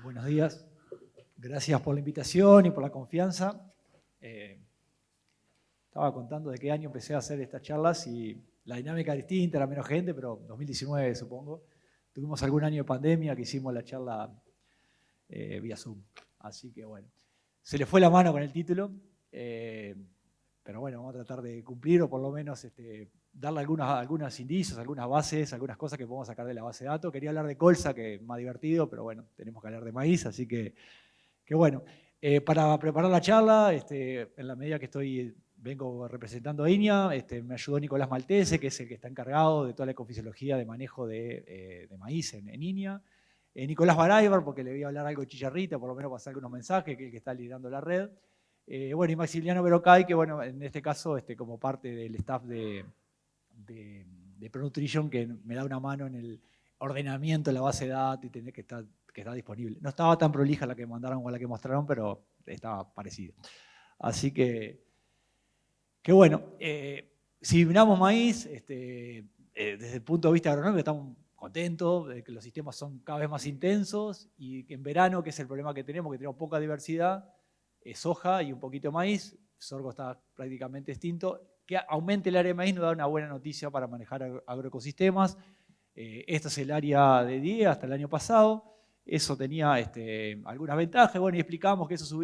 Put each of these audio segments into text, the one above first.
Buenos días. Gracias por la invitación y por la confianza. Estaba contando de qué año empecé a hacer estas charlas y la dinámica era distinta, era menos gente, pero 2019 supongo. Tuvimos algún año de pandemia que hicimos la charla vía Zoom. Así que bueno, se le fue la mano con el título, pero bueno, vamos a tratar de cumplir o por lo menos darle algunos indicios, algunas bases, algunas cosas que podemos sacar de la base de datos. Quería hablar de colza, que es más divertido, pero bueno, tenemos que hablar de maíz, así que bueno. Para preparar la charla, en la medida que vengo representando a INIA, me ayudó Nicolás Maltese, que es el que está encargado de toda la ecofisiología de manejo de maíz en INIA. Nicolás Baraybar, porque le voy a hablar algo de chicharrita, por lo menos pasar algunos mensajes, que es el que está liderando la red. Bueno, y Maximiliano Berocay, que bueno, en este caso, como parte del staff de ProNutrition, que me da una mano en el ordenamiento de la base de datos y tener que está disponible. No estaba tan prolija la que mandaron o la que mostraron, pero estaba parecida. Así que bueno, si miramos maíz, desde el punto de vista agronómico estamos contentos de que los sistemas son cada vez más intensos y que en verano, que es el problema que tenemos poca diversidad, soja y un poquito de maíz, sorgo está prácticamente extinto. Que aumente el área de maíz nos da una buena noticia para manejar agroecosistemas. Este es el área de DIE hasta el año pasado. Eso tenía algunas ventajas, bueno, y explicamos que eso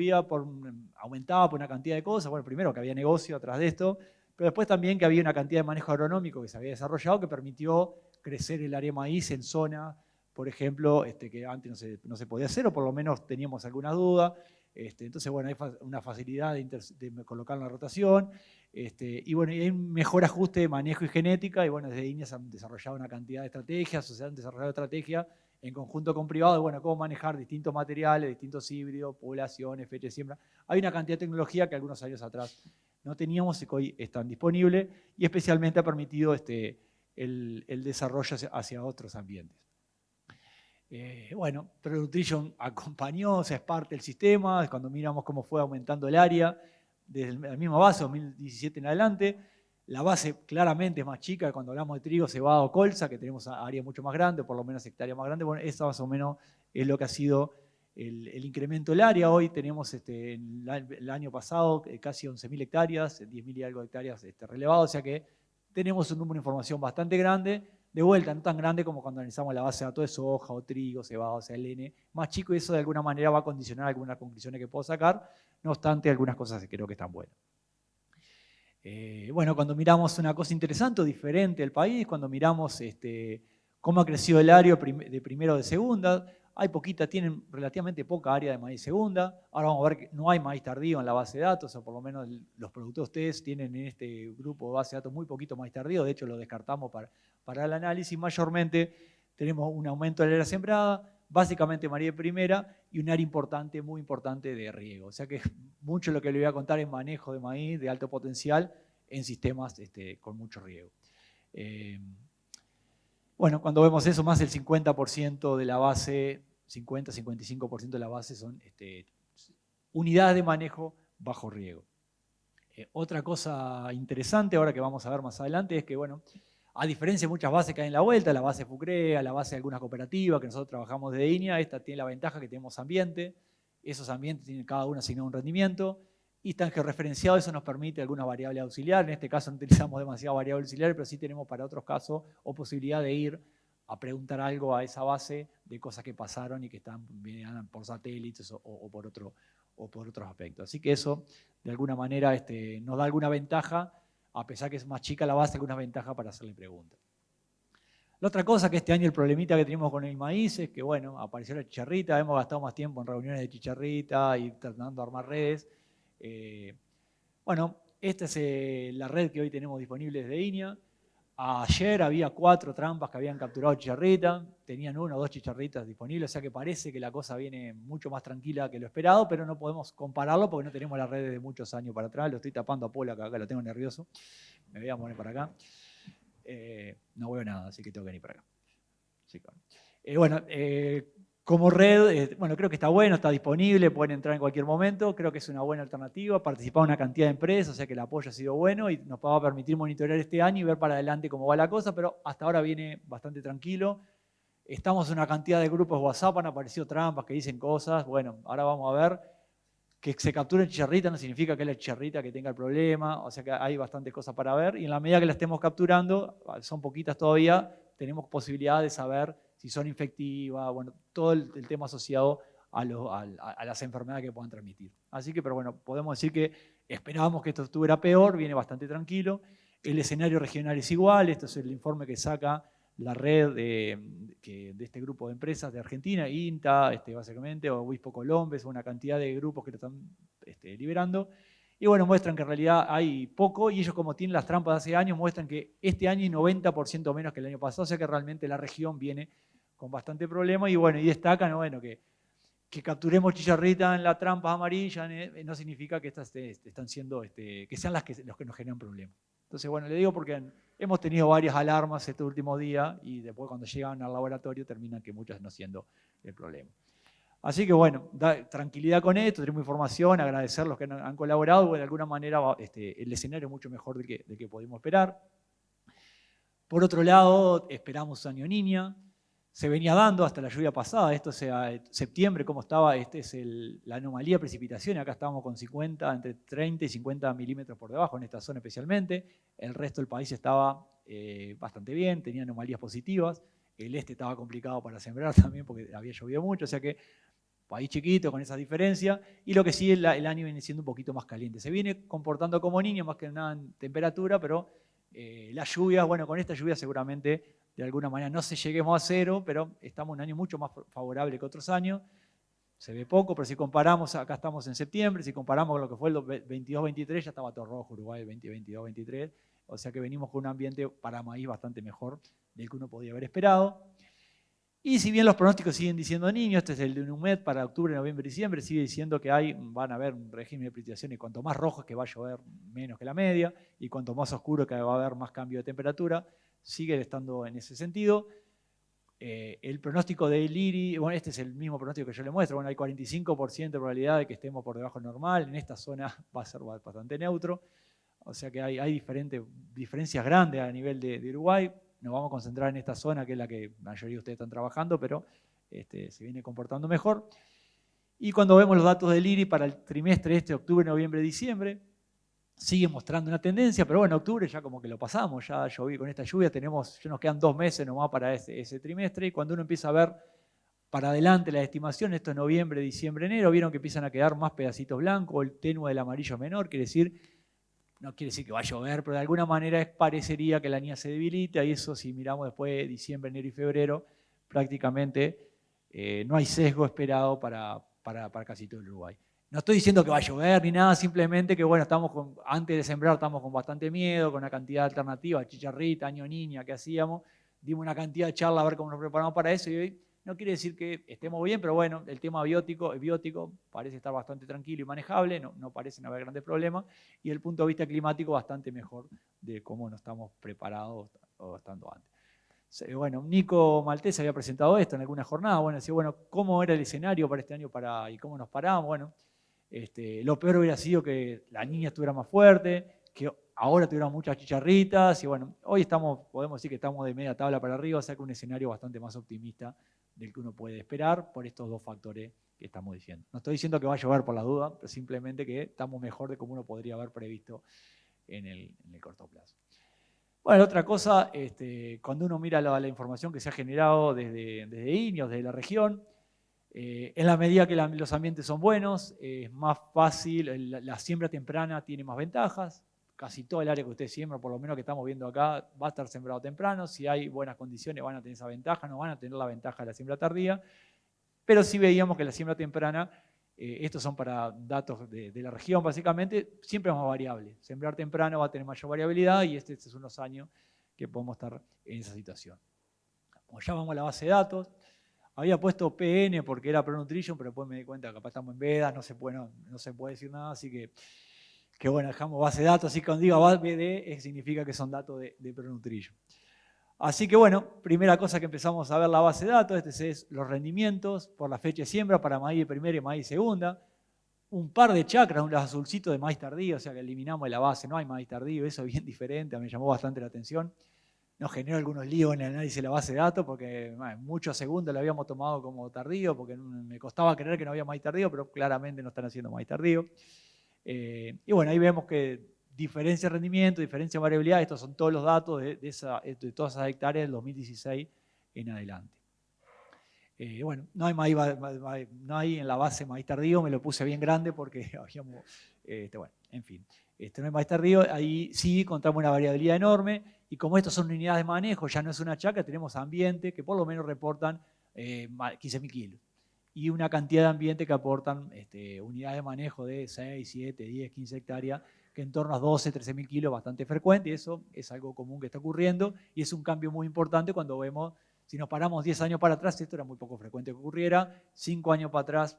aumentaba por una cantidad de cosas. Bueno, primero que había negocio atrás de esto, pero después también que había una cantidad de manejo agronómico que se había desarrollado que permitió crecer el área de maíz en zona, por ejemplo, que antes no se podía hacer, o por lo menos teníamos alguna duda. Entonces, bueno, hay una facilidad de colocar en la rotación. Y bueno, y hay un mejor ajuste de manejo y genética, y bueno, desde INIA se han desarrollado una cantidad de estrategias, o se han desarrollado estrategias en conjunto con privados, bueno, cómo manejar distintos materiales, distintos híbridos, poblaciones, fecha de siembra. Hay una cantidad de tecnología que algunos años atrás no teníamos y que hoy están disponibles, y especialmente ha permitido el desarrollo hacia otros ambientes. Bueno, ProNutrition acompañó, o sea, es parte del sistema, cuando miramos cómo fue aumentando el área, desde la misma base, 2017 en adelante. La base claramente es más chica que cuando hablamos de trigo, cebada o colza, que tenemos áreas mucho más grandes, por lo menos hectáreas más grandes. Bueno, esa más o menos es lo que ha sido el incremento del área. Hoy tenemos el año pasado casi 11.000 hectáreas, 10.000 y algo de hectáreas relevadas, o sea que tenemos un número de información bastante grande. De vuelta, no tan grande como cuando analizamos la base de datos de soja o trigo, cebada, o sea, LN, más chico, y eso de alguna manera va a condicionar algunas conclusiones que puedo sacar. No obstante, algunas cosas creo que están buenas. Bueno, cuando miramos una cosa interesante o diferente del país, cuando miramos cómo ha crecido el área de primero o de segunda, tienen relativamente poca área de maíz segunda. Ahora vamos a ver que no hay maíz tardío en la base de datos, o por lo menos los productores ustedes tienen en este grupo de base de datos muy poquito maíz tardío, de hecho lo descartamos para el análisis. Mayormente tenemos un aumento del área sembrada, básicamente maíz de primera y un área importante, muy importante de riego. O sea que mucho lo que le voy a contar es manejo de maíz de alto potencial en sistemas con mucho riego. Bueno, cuando vemos eso, más del 50% de la base, 50-55% de la base son unidades de manejo bajo riego. Otra cosa interesante, ahora que vamos a ver más adelante, es que, bueno, a diferencia de muchas bases que hay en la vuelta, la base FUCREA, la base de algunas cooperativas que nosotros trabajamos desde INIA, esta tiene la ventaja que tenemos ambiente, esos ambientes tienen cada uno asignado un rendimiento, y están georreferenciados, eso nos permite algunas variables auxiliares. En este caso no utilizamos demasiadas variables auxiliares, pero sí tenemos para otros casos o posibilidad de ir a preguntar algo a esa base de cosas que pasaron y que vienen por satélites o por otros aspectos. Así que eso, de alguna manera, nos da alguna ventaja, a pesar que es más chica la base, alguna ventaja para hacerle preguntas. La otra cosa que este año el problemita que tenemos con el maíz es que, bueno, apareció la chicharrita, hemos gastado más tiempo en reuniones de chicharrita y tratando de armar redes. Bueno, esta es la red que hoy tenemos disponible desde INIA. Ayer había 4 trampas que habían capturado chicharrita, tenían 1 o 2 chicharritas disponibles, o sea que parece que la cosa viene mucho más tranquila que lo esperado, pero no podemos compararlo porque no tenemos la red de muchos años para atrás. Lo estoy tapando a Pola, que acá lo tengo nervioso. Me voy a poner para acá. No veo nada, así que tengo que venir para acá. Sí, claro. Bueno, como red, bueno, creo que está bueno, está disponible, pueden entrar en cualquier momento, creo que es una buena alternativa, participar una cantidad de empresas, o sea que el apoyo ha sido bueno y nos va a permitir monitorear este año y ver para adelante cómo va la cosa, pero hasta ahora viene bastante tranquilo. Estamos en una cantidad de grupos de WhatsApp, han aparecido trampas que dicen cosas. Bueno, ahora vamos a ver. Que se capture chicharrita no significa que es la chicharrita que tenga el problema, o sea que hay bastantes cosas para ver, y en la medida que la estemos capturando, son poquitas todavía, tenemos posibilidad de saber si son infectivas, bueno, todo el tema asociado a las enfermedades que puedan transmitir. Así que, pero bueno, podemos decir que esperábamos que esto estuviera peor, viene bastante tranquilo. El escenario regional es igual, esto es el informe que saca la red de este grupo de empresas de Argentina, INTA, básicamente, o Obispo Colombes, una cantidad de grupos que lo están liberando. Y bueno, muestran que en realidad hay poco, y ellos, como tienen las trampas de hace años, muestran que este año hay 90% menos que el año pasado, o sea que realmente la región viene con bastante problema. Y bueno, y destacan, bueno, que capturemos chicharrita en las trampas amarillas no significa que estas están siendo, que sean los que nos generan problemas. Entonces, bueno, le digo porque hemos tenido varias alarmas este último día y después cuando llegan al laboratorio terminan que muchas no siendo el problema. Así que bueno, tranquilidad con esto, tenemos información, agradecer a los que han colaborado, porque de alguna manera el escenario es mucho mejor del que pudimos esperar. Por otro lado, esperamos año niña. Se venía dando hasta la lluvia pasada, esto sea septiembre, ¿cómo estaba? Es la anomalía de precipitación, acá estábamos con 50, entre 30 y 50 milímetros por debajo, en esta zona especialmente. El resto del país estaba bastante bien, tenía anomalías positivas. El este estaba complicado para sembrar también porque había llovido mucho, o sea que país chiquito con esa diferencia. Y lo que sí, el año viene siendo un poquito más caliente. Se viene comportando como niño, más que nada en temperatura, pero las lluvias, bueno, con esta lluvia seguramente de alguna manera no se lleguemos a cero, pero estamos en un año mucho más favorable que otros años. Se ve poco, pero si comparamos, acá estamos en septiembre, si comparamos con lo que fue el 22-23, ya estaba todo rojo Uruguay, el 2022-23, o sea que venimos con un ambiente para maíz bastante mejor del que uno podía haber esperado. Y si bien los pronósticos siguen diciendo niños, este es el de UNUMED para octubre, noviembre y diciembre, sigue diciendo que van a haber un régimen de precipitación y cuanto más rojo es que va a llover menos que la media, y cuanto más oscuro que va a haber más cambio de temperatura, sigue estando en ese sentido. El pronóstico de IRI, bueno, este es el mismo pronóstico que yo le muestro, bueno, hay 45% de probabilidad de que estemos por debajo del normal, en esta zona va a ser bastante neutro, o sea que hay diferencias grandes a nivel de Uruguay. Nos vamos a concentrar en esta zona, que es la que la mayoría de ustedes están trabajando, pero se viene comportando mejor. Y cuando vemos los datos del IRI para el trimestre octubre, noviembre, diciembre, sigue mostrando una tendencia, pero bueno, octubre ya como que lo pasamos, ya lloví con esta lluvia, ya nos quedan 2 meses nomás para ese trimestre, y cuando uno empieza a ver para adelante la estimación, esto es noviembre, diciembre, enero, vieron que empiezan a quedar más pedacitos blancos, el tenue del amarillo menor, no quiere decir que va a llover, pero de alguna manera parecería que la niña se debilita, y eso, si miramos después diciembre, enero y febrero, prácticamente no hay sesgo esperado para casi todo el Uruguay. No estoy diciendo que va a llover ni nada, simplemente que bueno, antes de sembrar estamos con bastante miedo, con una cantidad de alternativas, chicharrita, año niña que hacíamos, dimos una cantidad de charla a ver cómo nos preparamos para eso, y hoy no quiere decir que estemos bien, pero bueno, el tema biótico parece estar bastante tranquilo y manejable, no parecen haber grandes problemas, y el punto de vista climático bastante mejor de cómo nos estamos preparados o estando antes. Bueno, Nico Maltés había presentado esto en alguna jornada, bueno, decía, bueno, ¿cómo era el escenario para este año y cómo nos paramos? Bueno, lo peor hubiera sido que la niña estuviera más fuerte, que ahora tuviéramos muchas chicharritas, y bueno, hoy podemos decir que estamos de media tabla para arriba, o sea que un escenario bastante más optimista del que uno puede esperar por estos 2 factores que estamos diciendo. No estoy diciendo que va a llover por la duda, pero simplemente que estamos mejor de como uno podría haber previsto en el corto plazo. Bueno, otra cosa, cuando uno mira la información que se ha generado desde INIOS, desde la región, en la medida que los ambientes son buenos, es más fácil, la siembra temprana tiene más ventajas. Casi todo el área que usted siembra, por lo menos que estamos viendo acá, va a estar sembrado temprano. Si hay buenas condiciones van a tener esa ventaja, no van a tener la ventaja de la siembra tardía. Pero sí veíamos que la siembra temprana, estos son para datos de la región básicamente, siempre es más variable. Sembrar temprano va a tener mayor variabilidad y estos son los años que podemos estar en esa situación. Como ya vamos a la base de datos, había puesto PN porque era Pronutrition, pero después me di cuenta que capaz estamos en veda, no se puede decir nada, así que bueno, dejamos base de datos, así que cuando diga BD significa que son datos de Pronutrition. Así que bueno, primera cosa que empezamos a ver la base de datos, es los rendimientos por la fecha de siembra para maíz de primera y maíz de segunda. Un par de chacras, un azulcito de maíz tardío, o sea que eliminamos de la base, no hay maíz tardío, eso es bien diferente, me llamó bastante la atención. nos generó algunos líos en el análisis de la base de datos, porque muchos segundos lo habíamos tomado como tardío, porque me costaba creer que no había maíz tardío, pero claramente no están haciendo maíz tardío. Y bueno, ahí vemos que diferencia de rendimiento, diferencia de variabilidad, estos son todos los datos de todas esas hectáreas del 2016 en adelante. Bueno, no hay en la base maíz tardío, me lo puse bien grande porque habíamos, bueno, en fin, no hay maíz tardío, ahí sí contamos una variabilidad enorme, y como estos son unidades de manejo, ya no es una chacra, tenemos ambiente que por lo menos reportan 15.000 kilos, y una cantidad de ambiente que aportan unidades de manejo de 6, 7, 10, 15 hectáreas, que en torno a 12, 13.000 kilos, bastante frecuente, y eso es algo común que está ocurriendo, y es un cambio muy importante cuando vemos. Si nos paramos 10 años para atrás, esto era muy poco frecuente que ocurriera. 5 años para atrás,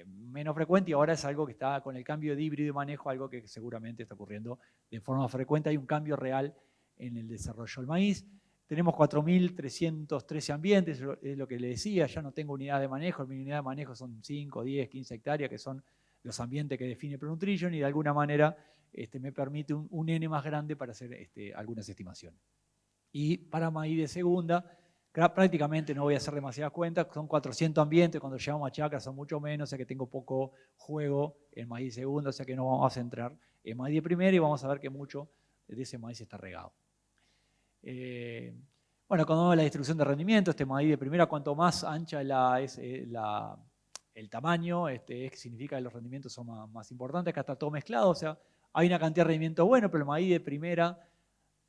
menos frecuente. Y ahora es algo que está con el cambio de híbrido y manejo, algo que seguramente está ocurriendo de forma frecuente. Hay un cambio real en el desarrollo del maíz. Tenemos 4.313 ambientes, es lo que le decía. Ya no tengo unidad de manejo. Mi unidad de manejo son 5, 10, 15 hectáreas, que son los ambientes que define ProNutrition. Y de alguna manera me permite un N más grande para hacer algunas estimaciones. Y para maíz de segunda, prácticamente no voy a hacer demasiadas cuentas, son 400 ambientes, cuando llegamos a chacra son mucho menos, o sea que tengo poco juego en maíz de segunda, o sea que no vamos a centrar en maíz de primera y vamos a ver que mucho de ese maíz está regado. Bueno, cuando vemos la distribución de rendimiento, maíz de primera, cuanto más ancha es el tamaño, significa que los rendimientos son más importantes, acá está todo mezclado, o sea, hay una cantidad de rendimiento bueno, pero el maíz de primera,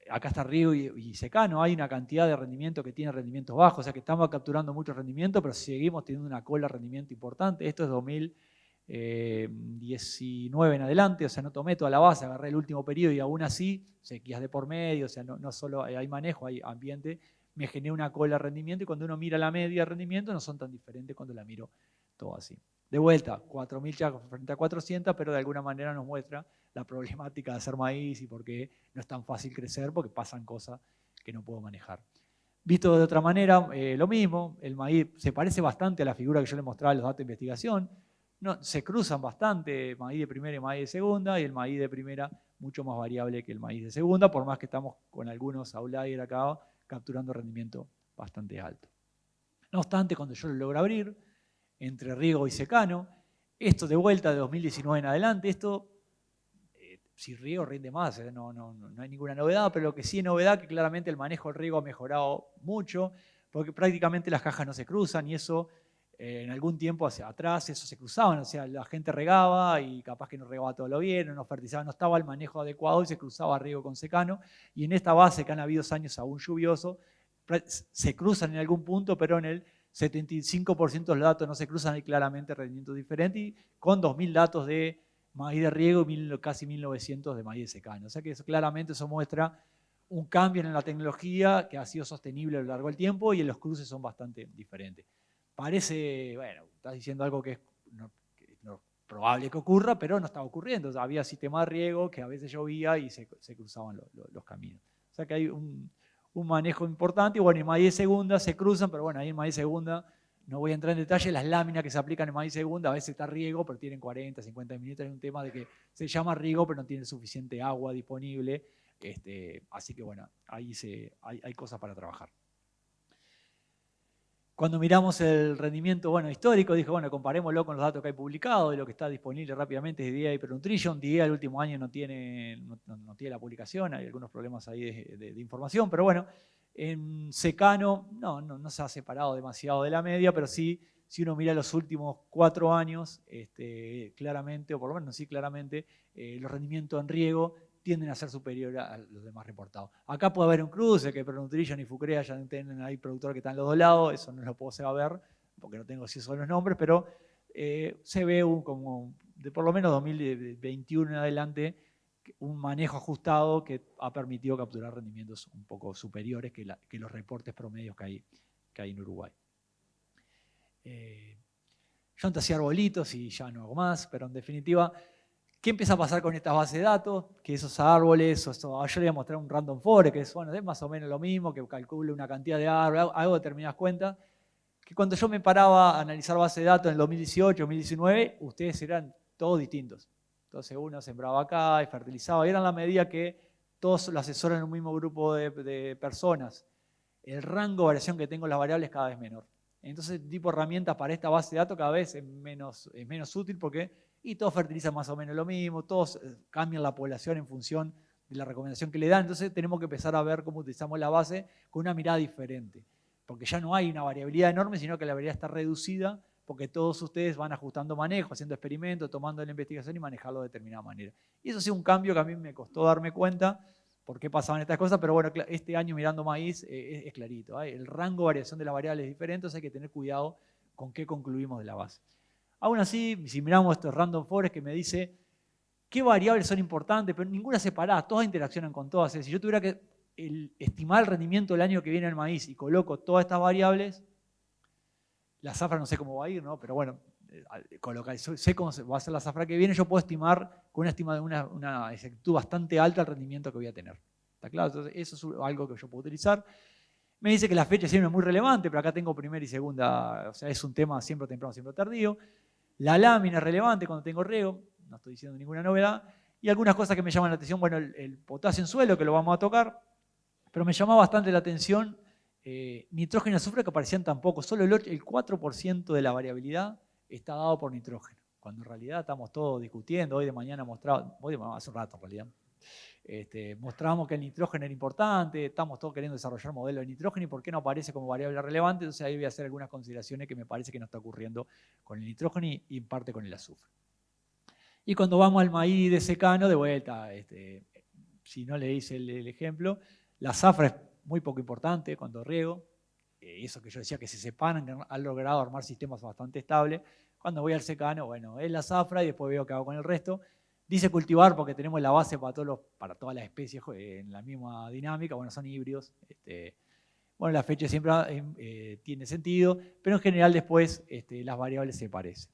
acá está riego y secano, hay una cantidad de rendimiento que tiene rendimientos bajos, o sea que estamos capturando mucho rendimiento, pero seguimos teniendo una cola de rendimiento importante. Esto es 2019 en adelante, o sea, no tomé toda la base, agarré el último periodo y aún así, sequías de por medio, o sea, no solo hay manejo, hay ambiente, me genera una cola de rendimiento, y cuando uno mira la media de rendimiento no son tan diferentes cuando la miro todo así. De vuelta, 4.000 chacras frente a 400, pero de alguna manera nos muestra la problemática de hacer maíz y por qué no es tan fácil crecer, porque pasan cosas que no puedo manejar. Visto de otra manera, lo mismo, el maíz se parece bastante a la figura que yo le mostraba en los datos de investigación. No, se cruzan bastante maíz de primera y maíz de segunda, y el maíz de primera mucho más variable que el maíz de segunda, por más que estamos con algunos outliers acá capturando rendimiento bastante alto. No obstante, cuando yo lo logro abrir, entre riego y secano, esto de vuelta de 2019 en adelante, si riego rinde más, no hay ninguna novedad, pero lo que sí es novedad es que claramente el manejo del riego ha mejorado mucho, porque prácticamente las cajas no se cruzan, y eso en algún tiempo hacia atrás eso se cruzaban, o sea, la gente regaba y capaz que no regaba todo lo bien, no fertilizaba, no estaba el manejo adecuado y se cruzaba riego con secano, y en esta base que han habido años aún lluviosos, se cruzan en algún punto, pero en el 75% de los datos no se cruzan, hay claramente rendimientos diferentes, y con 2.000 datos de maíz de riego y casi 1.900 de maíz de secano. O sea que claramente eso muestra un cambio en la tecnología que ha sido sostenible a lo largo del tiempo, y los cruces son bastante diferentes. Parece, bueno, estás diciendo algo que es no probable que ocurra, pero no estaba ocurriendo. O sea, había sistema de riego que a veces llovía y se cruzaban los caminos. O sea que hay un manejo importante, y bueno, en maíz de segunda se cruzan, pero bueno, ahí en maíz de segunda no voy a entrar en detalle. Las láminas que se aplican en maíz segunda a veces está riego, pero tienen 40, 50 mililitros. Es un tema de que se llama riego, pero no tiene suficiente agua disponible. Así que bueno, ahí hay cosas para trabajar. Cuando miramos el rendimiento histórico, dije, bueno, comparémoslo con los datos que hay publicados y lo que está disponible rápidamente de DEA y ProNutrition. DEA el último año no tiene la publicación, hay algunos problemas ahí de información, pero bueno, en secano no se ha separado demasiado de la media, pero sí, si uno mira los últimos 4 años, claramente, o por lo menos sí claramente, los rendimientos en riego tienden a ser superiores a los demás reportados. Acá puede haber un cruce, que ProNutrition y Fucrea ya tienen ahí productores que están los dos lados, eso no lo puedo saber, porque no tengo acceso a los nombres, pero se ve como de por lo menos 2021 en adelante, un manejo ajustado que ha permitido capturar rendimientos un poco superiores que los reportes promedios que hay en Uruguay. Yo antes hacía arbolitos y ya no hago más, pero en definitiva, ¿qué empieza a pasar con estas bases de datos? Que esos árboles, yo le voy a mostrar un random forest, que es más o menos lo mismo, que calcule una cantidad de árboles, hago determinadas cuentas, que cuando yo me paraba a analizar bases de datos en el 2018, 2019, ustedes eran todos distintos. Entonces uno sembraba acá y fertilizaba, y eran la medida que todos lo asesoran en un mismo grupo de personas, el rango de variación que tengo en las variables es cada vez menor. Entonces, el tipo de herramientas para esta base de datos cada vez es menos útil porque todos fertilizan más o menos lo mismo, todos cambian la población en función de la recomendación que le dan. Entonces, tenemos que empezar a ver cómo utilizamos la base con una mirada diferente. Porque ya no hay una variabilidad enorme, sino que la variabilidad está reducida porque todos ustedes van ajustando manejo, haciendo experimentos, tomando la investigación y manejarlo de determinada manera. Y eso sí un cambio que a mí me costó darme cuenta por qué pasaban estas cosas, pero bueno, este año mirando maíz es clarito. El rango de variación de la variable es diferente, entonces hay que tener cuidado con qué concluimos de la base. Aún así, si miramos estos random forest que me dice qué variables son importantes, pero ninguna separada, todas interaccionan con todas. Si yo tuviera que estimar el rendimiento del año que viene en el maíz y coloco todas estas variables, la zafra no sé cómo va a ir, ¿no? Pero bueno, sé cómo va a ser la zafra que viene, yo puedo estimar con una exactitud bastante alta el rendimiento que voy a tener. ¿Está claro? Entonces, eso es algo que yo puedo utilizar. Me dice que la fecha siempre es muy relevante, pero acá tengo primera y segunda, o sea, es un tema siempre temprano, siempre tardío. La lámina es relevante cuando tengo riego, no estoy diciendo ninguna novedad. Y algunas cosas que me llaman la atención, bueno, el potasio en suelo, que lo vamos a tocar, pero me llamaba bastante la atención nitrógeno y azufre que aparecían tan poco. Solo el 4% de la variabilidad está dado por nitrógeno, cuando en realidad estamos todos discutiendo. Hoy de mañana hace un rato en realidad, mostramos que el nitrógeno era importante, estamos todos queriendo desarrollar modelos de nitrógeno y por qué no aparece como variable relevante. Entonces ahí voy a hacer algunas consideraciones que me parece que no está ocurriendo con el nitrógeno y en parte con el azufre. Y cuando vamos al maíz de secano, de vuelta, si no le hice el ejemplo, la zafra es muy poco importante cuando riego. Eso que yo decía que se separan, han logrado armar sistemas bastante estables. Cuando voy al secano, bueno, es la zafra y después veo qué hago con el resto. Dice cultivar porque tenemos la base para todas las especies en la misma dinámica. Bueno, son híbridos. Bueno, la fecha siempre tiene sentido, pero en general después las variables se parecen.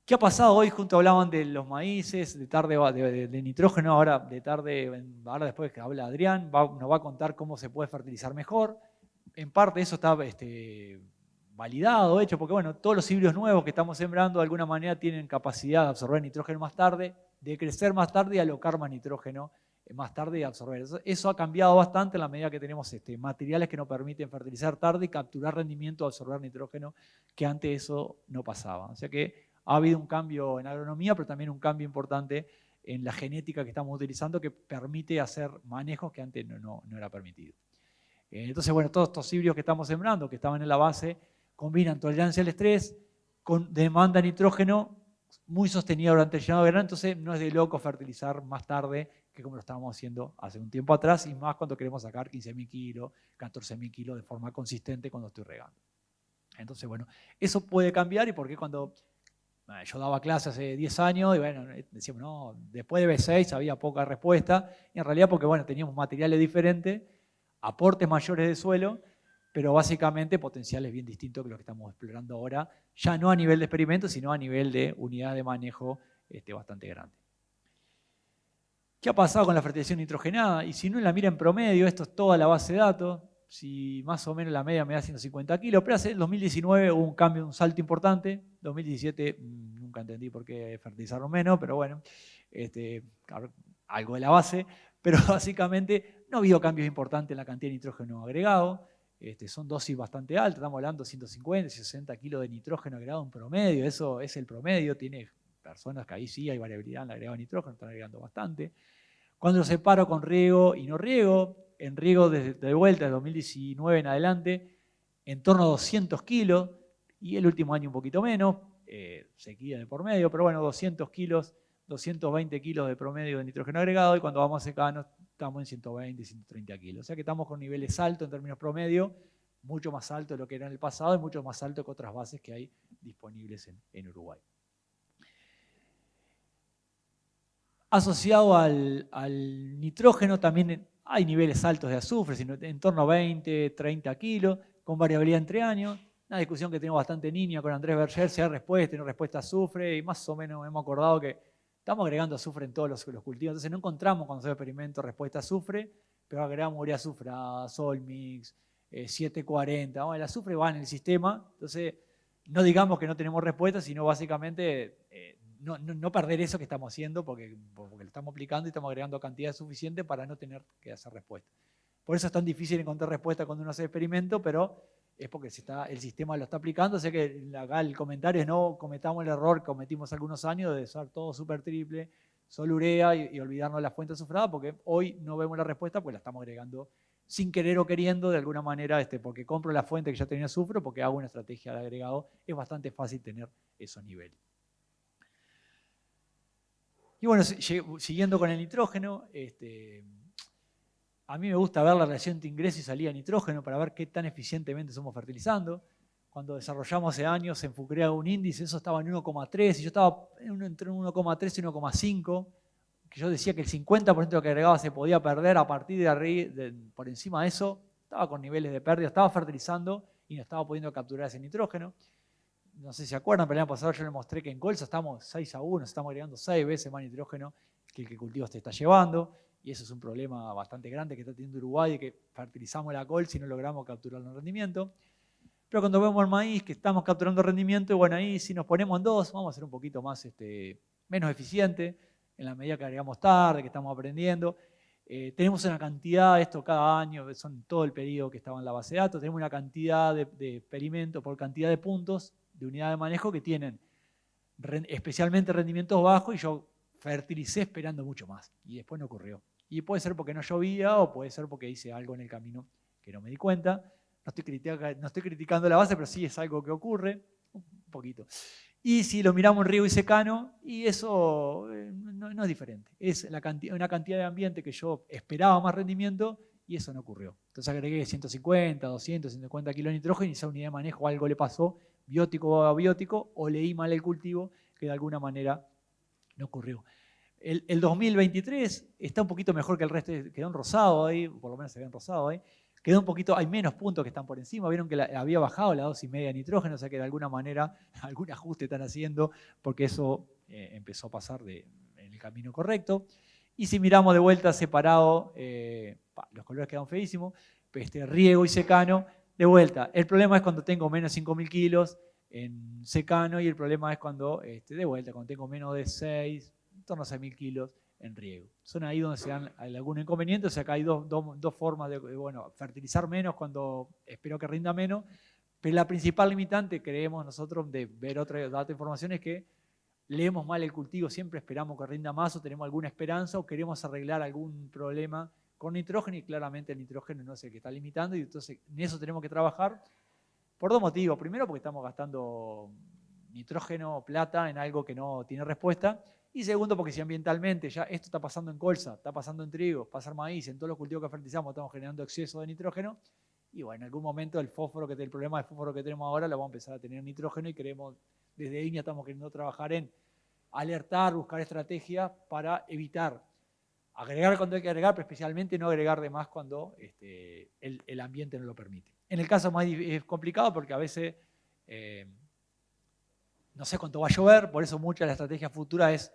¿Qué ha pasado hoy? Junto hablaban de los maíces, de nitrógeno, ahora después que habla Adrián, nos va a contar cómo se puede fertilizar mejor. En parte eso está validado, hecho, porque bueno, todos los híbridos nuevos que estamos sembrando de alguna manera tienen capacidad de absorber nitrógeno más tarde, de crecer más tarde y alocar más nitrógeno más tarde y absorber. Eso ha cambiado bastante en la medida que tenemos materiales que nos permiten fertilizar tarde y capturar rendimiento, absorber nitrógeno, que antes eso no pasaba. O sea que ha habido un cambio en agronomía, pero también un cambio importante en la genética que estamos utilizando que permite hacer manejos que antes no era permitido. Entonces, bueno, todos estos híbridos que estamos sembrando, que estaban en la base, combinan tolerancia al estrés con demanda de nitrógeno muy sostenida durante el llenado de verano, entonces no es de loco fertilizar más tarde que como lo estábamos haciendo hace un tiempo atrás, y más cuando queremos sacar 15.000 kilos, 14.000 kilos de forma consistente cuando estoy regando. Entonces, bueno, eso puede cambiar, y porque cuando yo daba clases hace 10 años y bueno, decíamos, no, después de B6 había poca respuesta, y en realidad porque bueno, teníamos materiales diferentes, aportes mayores de suelo, pero básicamente potenciales bien distintos que los que estamos explorando ahora, ya no a nivel de experimento, sino a nivel de unidad de manejo bastante grande. ¿Qué ha pasado con la fertilización nitrogenada? Y si no la mira en promedio, esto es toda la base de datos, si más o menos la media me da 150 kilos, pero hace 2019 hubo un cambio, un salto importante. 2017 nunca entendí por qué fertilizaron menos, pero bueno, algo de la base. Pero básicamente no ha habido cambios importantes en la cantidad de nitrógeno agregado. Son dosis bastante altas, estamos hablando de 150, 60 kilos de nitrógeno agregado en promedio. Eso es el promedio, tiene personas que ahí sí hay variabilidad en el agregado de nitrógeno, están agregando bastante. Cuando lo separo con riego y no riego, en riego de vuelta de 2019 en adelante, en torno a 200 kilos, y el último año un poquito menos, sequía de por medio, pero bueno, 200 kilos, 220 kilos de promedio de nitrógeno agregado, y cuando vamos a secano estamos en 120, 130 kilos. O sea que estamos con niveles altos en términos promedio, mucho más alto de lo que era en el pasado y mucho más alto que otras bases que hay disponibles en Uruguay. Asociado al nitrógeno también hay niveles altos de azufre, en torno a 20, 30 kilos, con variabilidad entre años. Una discusión que tenemos bastante niña con Andrés Berger, si hay respuesta y no respuesta a azufre, y más o menos hemos acordado que estamos agregando azufre en todos los cultivos. Entonces no encontramos cuando se experimento respuesta a azufre, pero agregamos urea azufrada, Solmix, 740. Bueno, el azufre va en el sistema, entonces no digamos que no tenemos respuesta, sino básicamente no perder eso que estamos haciendo porque lo estamos aplicando y estamos agregando cantidad suficiente para no tener que hacer respuesta. Por eso es tan difícil encontrar respuesta cuando uno hace experimento, pero es porque el sistema lo está aplicando. O sea que acá el comentario es no cometamos el error que cometimos algunos años de usar todo super triple, solo urea y olvidarnos de la fuente azufrada, porque hoy no vemos la respuesta porque la estamos agregando sin querer o queriendo de alguna manera, porque compro la fuente que ya tenía azufre, porque hago una estrategia de agregado. Es bastante fácil tener esos niveles. Y bueno, siguiendo con el nitrógeno, a mí me gusta ver la relación entre ingreso y salida de nitrógeno para ver qué tan eficientemente somos fertilizando. Cuando desarrollamos hace años en Fucrea un índice, eso estaba en 1,3 y yo estaba entre 1,3 y 1,5, que yo decía que el 50% de lo que agregaba se podía perder a partir de arriba, por encima de eso, estaba con niveles de pérdida, estaba fertilizando y no estaba pudiendo capturar ese nitrógeno. No sé si se acuerdan, pero el año pasado yo les mostré que en colza estamos 6-1, estamos agregando 6 veces más nitrógeno que el que el cultivo se está llevando, y eso es un problema bastante grande que está teniendo Uruguay, de que fertilizamos la colza y no logramos capturar el rendimiento. Pero cuando vemos el maíz, que estamos capturando rendimiento, bueno, ahí si nos ponemos en 2, vamos a ser un poquito más, menos eficiente, en la medida que agregamos tarde, que estamos aprendiendo. Tenemos una cantidad, esto cada año, son todo el periodo que estaba en la base de datos, tenemos una cantidad de experimentos por cantidad de puntos de unidad de manejo que tienen especialmente rendimientos bajos, y yo fertilicé esperando mucho más y después no ocurrió. Y puede ser porque no llovía o puede ser porque hice algo en el camino que no me di cuenta. No estoy criticando la base, pero sí es algo que ocurre un poquito. Y si lo miramos en riego y secano, y eso no es diferente. Es una cantidad de ambiente que yo esperaba más rendimiento y eso no ocurrió. Entonces agregué 150, 200, 150 kilos de nitrógeno y esa unidad de manejo algo le pasó, biótico o abiótico, o leí mal el cultivo, que de alguna manera no ocurrió. El 2023 está un poquito mejor que el resto, quedó en rosado ahí, por lo menos se ve en rosado ahí. Quedó un poquito, hay menos puntos que están por encima, vieron que había bajado la dosis media de nitrógeno, o sea que de alguna manera algún ajuste están haciendo porque eso empezó a pasar en el camino correcto. Y si miramos de vuelta separado, los colores quedan feísimos, riego y secano, de vuelta. El problema es cuando tengo menos de 5.000 kilos en secano, y el problema es cuando, de vuelta, cuando tengo menos de 6, en torno a 6.000 kilos en riego. Son ahí donde se dan algún inconveniente. O sea, acá hay dos formas de fertilizar menos cuando espero que rinda menos, pero la principal limitante, creemos nosotros, de ver otra data de información es que leemos mal el cultivo, siempre esperamos que rinda más o tenemos alguna esperanza o queremos arreglar algún problema con nitrógeno, y claramente el nitrógeno no es el que está limitando, y entonces en eso tenemos que trabajar por dos motivos. Primero, porque estamos gastando nitrógeno, plata, en algo que no tiene respuesta. Y segundo, porque si ambientalmente ya esto está pasando en colza, está pasando en trigo, pasa en maíz, en todos los cultivos que fertilizamos estamos generando exceso de nitrógeno, y bueno, en algún momento el problema de fósforo que tenemos ahora lo vamos a empezar a tener nitrógeno, y queremos, desde INEA estamos queriendo trabajar en alertar, buscar estrategias para evitar agregar cuando hay que agregar, pero especialmente no agregar de más cuando el ambiente no lo permite. En el caso más es complicado porque a veces no sé cuánto va a llover, por eso mucha de la estrategia futura es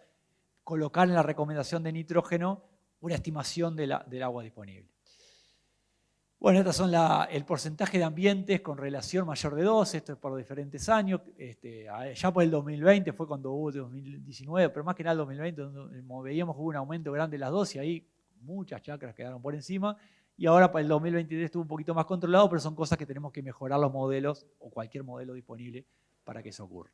colocar en la recomendación de nitrógeno una estimación del agua disponible. Bueno, estos son el porcentaje de ambientes con relación mayor de 2, esto es por diferentes años. Ya por el 2020 fue cuando hubo 2019, pero más que nada el 2020, donde veíamos que hubo un aumento grande de las dosis, ahí muchas chacras quedaron por encima, y ahora para el 2023 estuvo un poquito más controlado, pero son cosas que tenemos que mejorar los modelos o cualquier modelo disponible para que eso ocurra.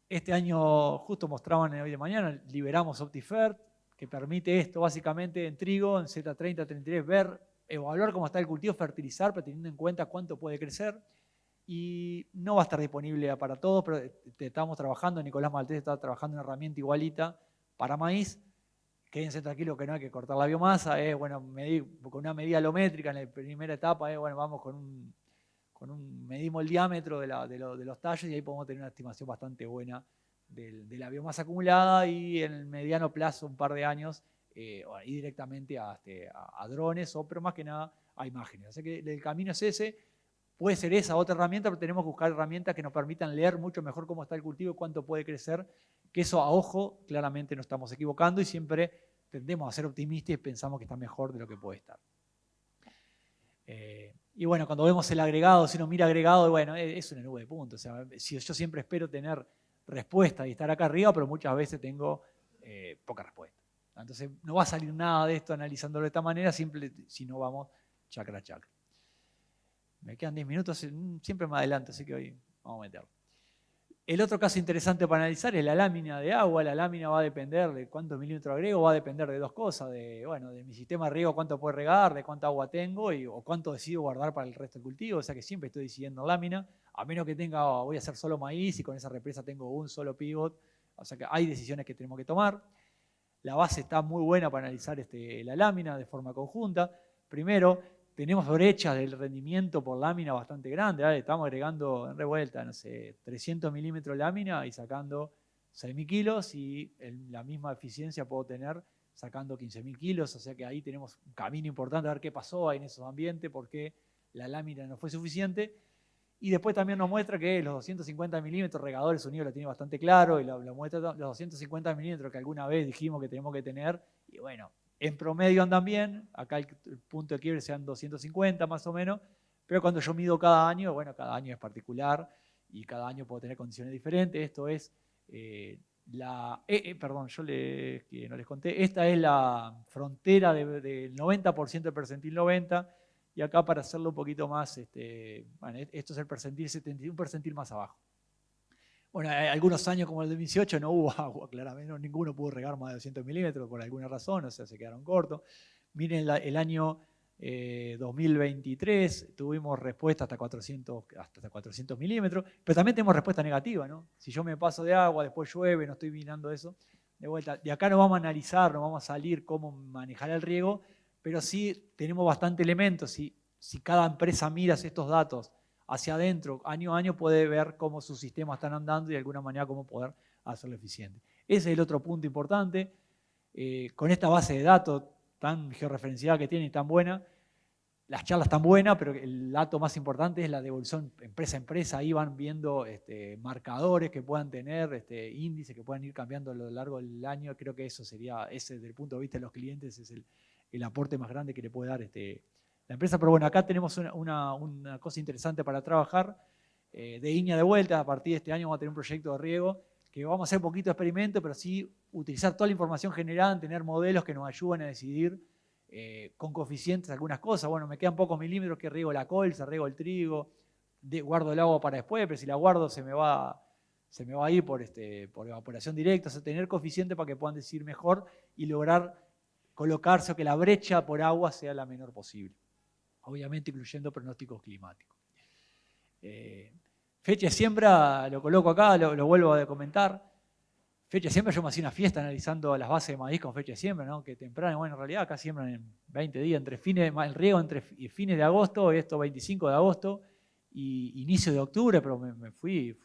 Este año, justo mostraban hoy de mañana, liberamos OptiFert, que permite esto básicamente en trigo, en Z30, 33, evaluar cómo está el cultivo, fertilizar, pero teniendo en cuenta cuánto puede crecer. Y no va a estar disponible para todos, pero estamos trabajando, Nicolás Maltés está trabajando en una herramienta igualita para maíz. Quédense tranquilos que no hay que cortar la biomasa, medir con una medida alométrica en la primera etapa, vamos medimos el diámetro de los tallos y ahí podemos tener una estimación bastante buena de la biomasa acumulada, y en el mediano plazo, un par de años, ir directamente a drones, pero más que nada a imágenes. Así que el camino es ese. Puede ser esa otra herramienta, pero tenemos que buscar herramientas que nos permitan leer mucho mejor cómo está el cultivo y cuánto puede crecer, que eso a ojo claramente no estamos equivocando, y siempre tendemos a ser optimistas y pensamos que está mejor de lo que puede estar. Y bueno, cuando vemos el agregado, si uno mira agregado, bueno, es una nube de puntos. O sea, si yo siempre espero tener respuesta y estar acá arriba, pero muchas veces tengo poca respuesta. Entonces no va a salir nada de esto analizándolo de esta manera, si no vamos chakra a chakra. Me quedan 10 minutos, siempre me adelanto, así que hoy vamos a meterlo. El otro caso interesante para analizar es la lámina de agua. La lámina va a depender de cuántos milímetros agrego, va a depender de dos cosas, de mi sistema de riego, cuánto puede regar, de cuánta agua tengo o cuánto decido guardar para el resto del cultivo. O sea que siempre estoy decidiendo lámina, a menos que voy a hacer solo maíz y con esa represa tengo un solo pivot. O sea que hay decisiones que tenemos que tomar. La base está muy buena para analizar la lámina de forma conjunta. Primero, tenemos brechas del rendimiento por lámina bastante grandes. ¿Vale? Estamos agregando en revuelta, no sé, 300 milímetros de lámina y sacando 6.000 kilos y la misma eficiencia puedo tener sacando 15.000 kilos. O sea que ahí tenemos un camino importante a ver qué pasó en esos ambientes, por qué la lámina no fue suficiente. Y después también nos muestra que los 250 milímetros, Regadores Unidos lo tiene bastante claro, y lo muestra los 250 milímetros que alguna vez dijimos que tenemos que tener. Y bueno, en promedio andan bien, acá el punto de quiebre sean 250 más o menos, pero cuando yo mido cada año, bueno, cada año es particular y cada año puedo tener condiciones diferentes. Esto es perdón, que no les conté, esta es la frontera del 90% del percentil 90, y acá para hacerlo un poquito más, bueno, esto es el percentil 71, un percentil más abajo. Bueno, algunos años como el de 2018 no hubo agua, claramente, ninguno pudo regar más de 200 milímetros por alguna razón, o sea, se quedaron cortos. Miren el año 2023, tuvimos respuesta hasta 400 milímetros, pero también tenemos respuesta negativa, ¿no? Si yo me paso de agua, después llueve, no estoy mirando eso, de vuelta, de acá no vamos a analizar, no vamos a salir cómo manejar el riego, pero sí tenemos bastante elementos. Si cada empresa mira estos datos hacia adentro, año a año, puede ver cómo sus sistemas están andando y de alguna manera cómo poder hacerlo eficiente. Ese es el otro punto importante. Con esta base de datos tan georreferenciada que tiene y tan buena, las charlas están buenas, pero el dato más importante es la devolución empresa a empresa. Ahí van viendo marcadores que puedan tener, índices que puedan ir cambiando a lo largo del año. Creo que eso sería, desde el punto de vista de los clientes, es el aporte más grande que le puede dar la empresa. Pero bueno, acá tenemos una cosa interesante para trabajar. De INEA de vuelta, a partir de este año vamos a tener un proyecto de riego que vamos a hacer un poquito de experimento, pero sí utilizar toda la información generada, tener modelos que nos ayuden a decidir con coeficientes algunas cosas. Bueno, me quedan pocos milímetros, que riego la colza, riego el trigo, guardo el agua para después, pero si la guardo se me va a ir por evaporación directa. O sea, tener coeficientes para que puedan decidir mejor y lograr colocarse o que la brecha por agua sea la menor posible. Obviamente incluyendo pronósticos climáticos. Fecha de siembra, lo coloco acá, lo vuelvo a comentar. Fecha de siembra, yo me hacía una fiesta analizando las bases de maíz con fecha de siembra, ¿no? Que temprano, bueno, en realidad acá siembran en 20 días, el riego entre fines de agosto, esto 25 de agosto, y inicio de octubre, pero me fui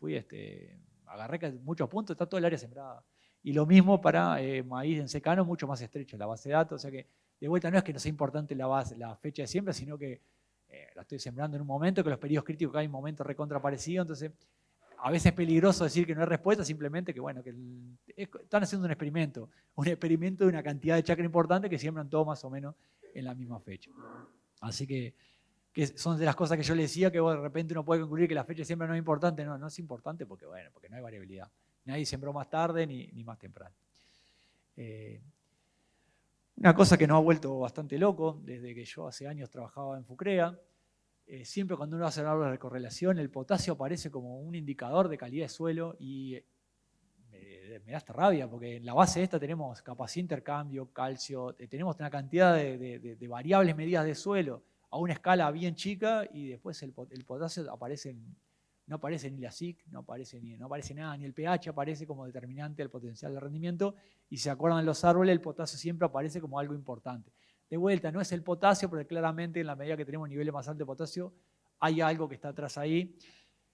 agarré muchos puntos, está todo el área sembrada. Y lo mismo para maíz en secano, mucho más estrecha la base de datos, o sea que de vuelta no es que no sea importante la fecha de siembra, sino que la estoy sembrando en un momento, que los periodos críticos hay un momento recontra parecido, entonces a veces es peligroso decir que no hay respuesta, simplemente que bueno, que están haciendo un experimento de una cantidad de chakra importante que siembran todo más o menos en la misma fecha. Así que son de las cosas que yo le decía, que de repente uno puede concluir que la fecha de siembra no es importante. No es importante porque no hay variabilidad. Nadie sembró más tarde ni más temprano. Una cosa que nos ha vuelto bastante loco, desde que yo hace años trabajaba en FUCREA, siempre cuando uno hace una de correlación, el potasio aparece como un indicador de calidad de suelo y me da hasta rabia, porque en la base de esta tenemos capacidad de intercambio, calcio, tenemos una cantidad de variables medidas de suelo a una escala bien chica, y después el potasio no aparece ni la SIC, no aparece nada, ni el pH aparece como determinante del potencial de rendimiento, y se acuerdan los árboles, el potasio siempre aparece como algo importante. De vuelta, no es el potasio, pero claramente en la medida que tenemos niveles más altos de potasio, hay algo que está atrás ahí,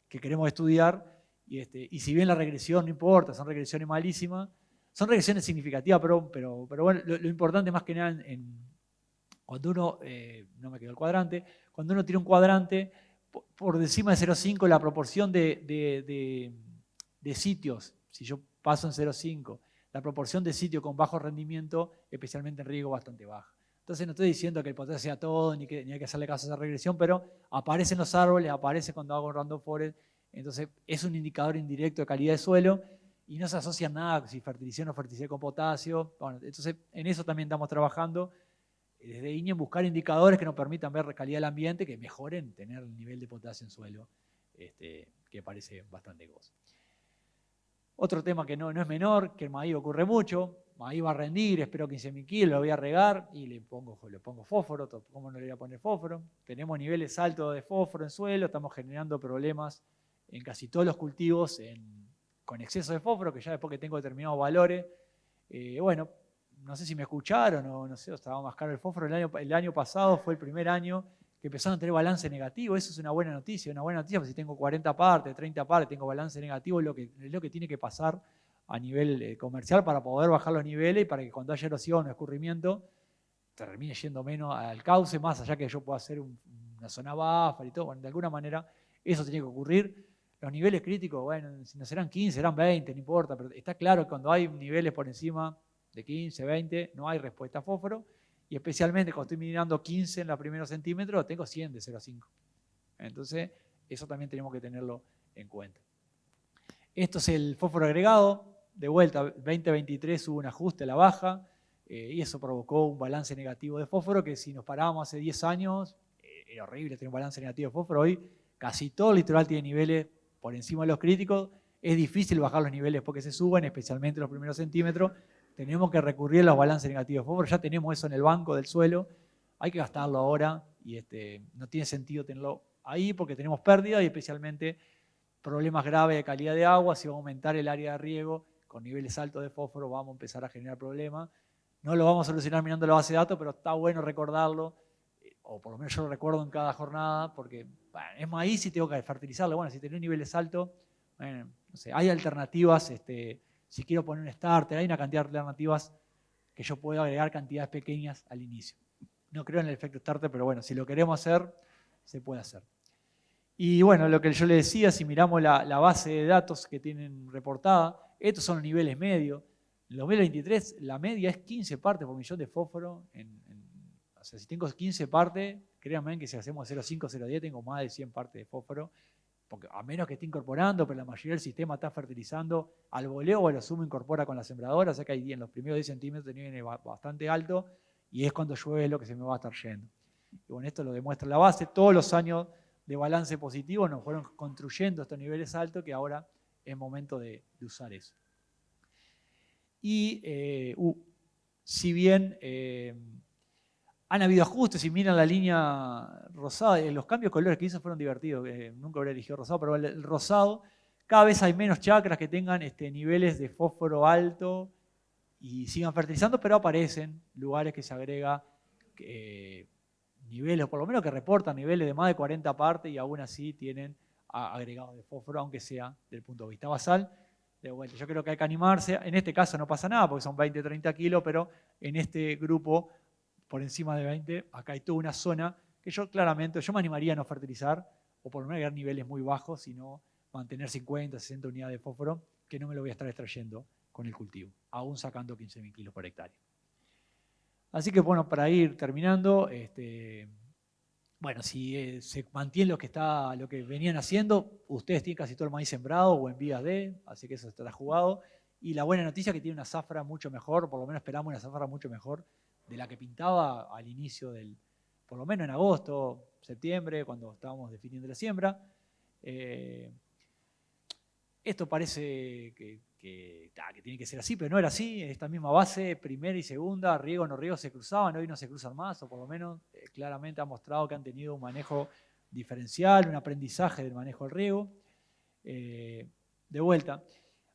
que queremos estudiar, y si bien la regresión no importa, son regresiones malísimas, son regresiones significativas, pero bueno, lo importante más que nada cuando uno, no me quedó el cuadrante, cuando uno tiene un cuadrante, por encima de 0,5 la proporción de sitios, si yo paso en 0,5, la proporción de sitios con bajo rendimiento, especialmente en riego, bastante baja. Entonces no estoy diciendo que el potasio sea todo, ni hay que hacerle caso a esa regresión, pero aparecen los árboles, aparece cuando hago random forest, Entonces, es un indicador indirecto de calidad de suelo y no se asocia nada si fertilicé o no fertilicé con potasio. Bueno, entonces, en eso también estamos trabajando desde INE en buscar indicadores que nos permitan ver la calidad del ambiente, que mejoren tener el nivel de potasio en suelo, que parece bastante cosa. Otro tema que no es menor, que el maíz ocurre mucho. Maíz va a rendir, espero 15.000 kilos, lo voy a regar y le pongo fósforo. ¿Cómo no le voy a poner fósforo? Tenemos niveles altos de fósforo en suelo, estamos generando problemas en casi todos los cultivos con exceso de fósforo, que ya después que tengo determinados valores, bueno, no sé si me escucharon o no sé, estaba más caro el fósforo. El año pasado fue el primer año que empezaron a tener balance negativo. Eso es una buena noticia, porque si tengo 40 partes, 30 partes, tengo balance negativo, es lo que tiene que pasar a nivel comercial para poder bajar los niveles y para que cuando haya erosión o escurrimiento termine yendo menos al cauce, más allá que yo pueda hacer una zona buffer y todo. Bueno, de alguna manera eso tiene que ocurrir. Los niveles críticos, bueno, si no serán 15, serán 20, no importa, pero está claro que cuando hay niveles por encima de 15, 20, no hay respuesta a fósforo. Y especialmente cuando estoy midiendo 15 en los primeros centímetros, tengo 100 de 0,5. Entonces, eso también tenemos que tenerlo en cuenta. Esto es el fósforo agregado. De vuelta, 2023 hubo un ajuste a la baja y eso provocó un balance negativo de fósforo que si nos parábamos hace 10 años, era horrible tener un balance negativo de fósforo. Hoy casi todo el litoral tiene niveles por encima de los críticos. Es difícil bajar los niveles porque se suben, especialmente los primeros centímetros. Tenemos que recurrir a los balances negativos de fósforo. Ya tenemos eso en el banco del suelo. Hay que gastarlo ahora y no tiene sentido tenerlo ahí porque tenemos pérdida y especialmente problemas graves de calidad de agua. Si va a aumentar el área de riego con niveles altos de fósforo, vamos a empezar a generar problemas. No lo vamos a solucionar mirando la base de datos, pero está bueno recordarlo, o por lo menos yo lo recuerdo en cada jornada, porque bueno, es maíz y tengo que fertilizarlo. Bueno, si tenés niveles altos, bueno, no sé, hay alternativas. Si quiero poner un starter, hay una cantidad de alternativas que yo puedo agregar cantidades pequeñas al inicio. No creo en el efecto starter, pero bueno, si lo queremos hacer, se puede hacer. Y bueno, lo que yo le decía, si miramos la base de datos que tienen reportada, estos son los niveles medios. En 2023 la media es 15 partes por millón de fósforo. O sea, si tengo 15 partes, créanme que si hacemos 0,5, 0,10 tengo más de 100 partes de fósforo. Porque a menos que esté incorporando, pero la mayoría del sistema está fertilizando al voleo o a lo sumo incorpora con la sembradora. O sea que hay en los primeros 10 centímetros tiene bastante alto y es cuando llueve lo que se me va a estar yendo. Y bueno, esto lo demuestra la base. Todos los años de balance positivo nos fueron construyendo estos niveles altos que ahora es momento de usar eso. Y si bien han habido ajustes, si miran la línea rosada, los cambios de colores que hizo fueron divertidos, nunca habría elegido rosado, pero el rosado, cada vez hay menos chacras que tengan niveles de fósforo alto y sigan fertilizando, pero aparecen lugares que se agrega niveles, o por lo menos que reportan niveles de más de 40 partes y aún así tienen agregados de fósforo, aunque sea del punto de vista basal. De vuelta, yo creo que hay que animarse. En este caso no pasa nada porque son 20, 30 kilos, pero en este grupo, por encima de 20, acá hay toda una zona que yo claramente, yo me animaría a no fertilizar, o por lo menos agregar niveles muy bajos, sino mantener 50, 60 unidades de fósforo, que no me lo voy a estar extrayendo con el cultivo, aún sacando 15.000 kilos por hectárea. Así que bueno, para ir terminando, bueno, si se mantiene lo que venían haciendo, ustedes tienen casi todo el maíz sembrado o en vías de, así que eso estará jugado. Y la buena noticia es que tiene una zafra mucho mejor, por lo menos esperamos una zafra mucho mejor de la que pintaba al inicio por lo menos en agosto, septiembre, cuando estábamos definiendo la siembra. Esto parece que tiene que ser así, pero no era así. Esta misma base, primera y segunda, riego o no riego, se cruzaban, hoy no se cruzan más, o por lo menos claramente ha mostrado que han tenido un manejo diferencial, un aprendizaje del manejo del riego. De vuelta,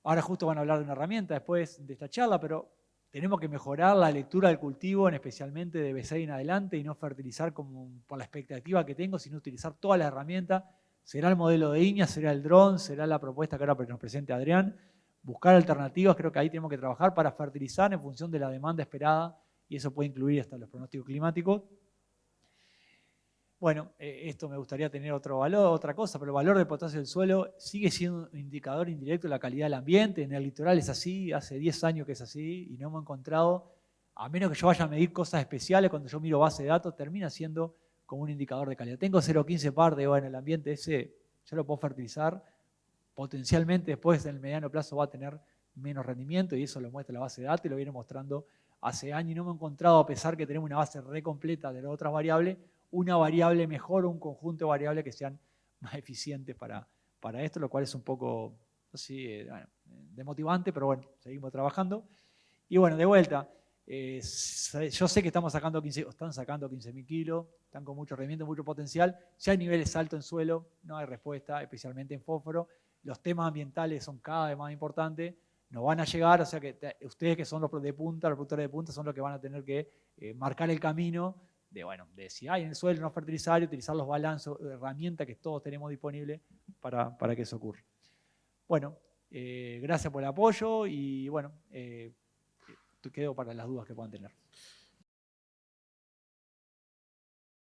ahora justo van a hablar de una herramienta después de esta charla, pero tenemos que mejorar la lectura del cultivo, especialmente de B6 en adelante, y no fertilizar como por la expectativa que tengo, sino utilizar todas las herramientas. Será el modelo de INEA, será el dron, será la propuesta que ahora nos presente Adrián. Buscar alternativas, creo que ahí tenemos que trabajar para fertilizar en función de la demanda esperada, y eso puede incluir hasta los pronósticos climáticos. Bueno, esto me gustaría tener otro valor, otra cosa, pero el valor de potasio del suelo sigue siendo un indicador indirecto de la calidad del ambiente. En el litoral es así, hace 10 años que es así, y no hemos encontrado, a menos que yo vaya a medir cosas especiales, cuando yo miro base de datos, termina siendo como un indicador de calidad. Tengo 0,15 partes, bueno, el ambiente ese yo lo puedo fertilizar potencialmente después en el mediano plazo va a tener menos rendimiento, y eso lo muestra la base de datos y lo viene mostrando hace años, y no me he encontrado, a pesar que tenemos una base re completa de las otras variables, una variable mejor o un conjunto de variables que sean más eficientes para esto, lo cual es un poco, no sé, bueno, demotivante, pero bueno, seguimos trabajando. Y bueno, de vuelta, yo sé que están sacando 15.000 kilos, están con mucho rendimiento, mucho potencial. Si hay niveles altos en suelo, no hay respuesta, especialmente en fósforo. Los temas ambientales son cada vez más importantes, no van a llegar, o sea que ustedes que son los de punta, los productores de punta, son los que van a tener que marcar el camino de, bueno, de si hay en el suelo no fertilizar y utilizar los balances, herramientas que todos tenemos disponibles para que eso ocurra. Bueno, gracias por el apoyo y bueno, quedo para las dudas que puedan tener.